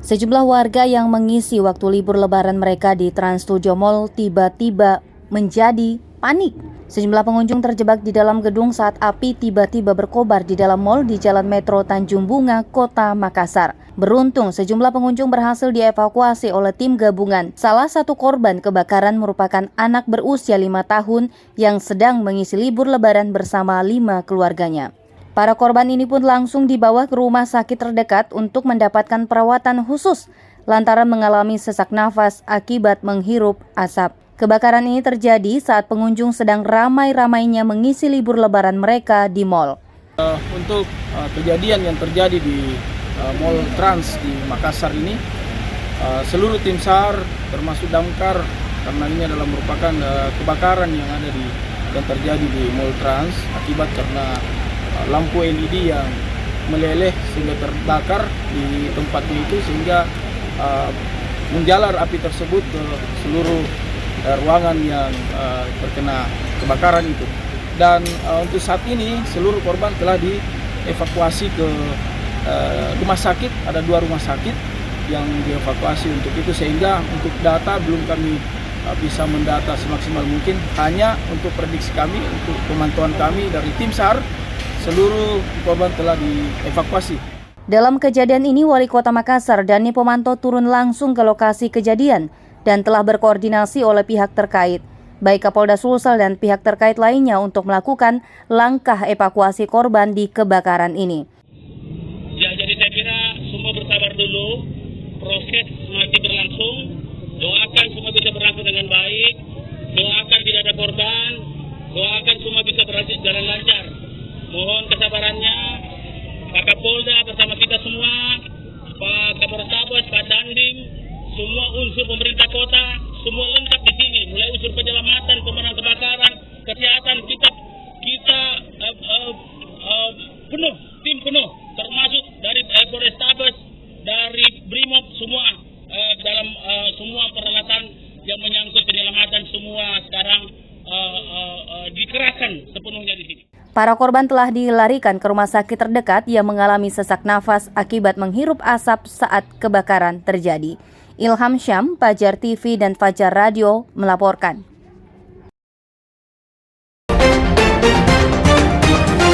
Sejumlah warga yang mengisi waktu libur lebaran mereka di Trans 7 Mall tiba-tiba menjadi panik. Sejumlah pengunjung terjebak di dalam gedung saat api tiba-tiba berkobar di dalam mal di Jalan Metro Tanjung Bunga, Kota Makassar. Beruntung sejumlah pengunjung berhasil dievakuasi oleh tim gabungan. Salah satu korban kebakaran merupakan anak berusia 5 tahun yang sedang mengisi libur lebaran bersama 5 keluarganya. Para korban ini pun langsung dibawa ke rumah sakit terdekat untuk mendapatkan perawatan khusus lantaran mengalami sesak nafas akibat menghirup asap. Kebakaran ini terjadi saat pengunjung sedang ramai-ramainya mengisi libur lebaran mereka di mal. Untuk kejadian yang terjadi di Mall Trans di Makassar ini, seluruh tim SAR termasuk damkar, karena ini adalah merupakan kebakaran yang terjadi di Mall Trans akibat karena lampu LED yang meleleh sehingga terbakar di tempatnya itu, sehingga menjalar api tersebut ke seluruh ruangan yang terkena kebakaran itu. Dan untuk saat ini seluruh korban telah dievakuasi ke rumah sakit. Ada 2 rumah sakit yang dievakuasi untuk itu, sehingga untuk data belum kami bisa mendata semaksimal mungkin. Hanya untuk prediksi kami, untuk pemantauan kami dari tim SAR, seluruh korban telah dievakuasi. Dalam kejadian ini, Wali Kota Makassar Dani Pomanto turun langsung ke lokasi kejadian dan telah berkoordinasi oleh pihak terkait, baik Kapolda Sulsel dan pihak terkait lainnya untuk melakukan langkah evakuasi korban di kebakaran ini. Ya, jadi saya kira semua bersabar dulu, proses masih berlangsung, doakan semua bisa berlangsung dengan baik, doakan tidak ada korban, doakan semua bisa berjalan lancar. Mohon kesabarannya, Pak Kapolda bersama kita semua, Pak Kapolrestabes, Pak Dandim, semua unsur pemerintah kota, semua lengkap di sini. Mulai unsur penyelamatan, pemenang kebakaran, kesehatan, kita penuh, tim penuh, termasuk dari Polrestabes, dari Brimob, semua dalam semua peralatan yang menyangkut penyelamatan semua sekarang dikerahkan sepenuhnya di sini. Para korban telah dilarikan ke rumah sakit terdekat yang mengalami sesak nafas akibat menghirup asap saat kebakaran terjadi. Ilham Syam, Fajar TV dan Fajar Radio melaporkan.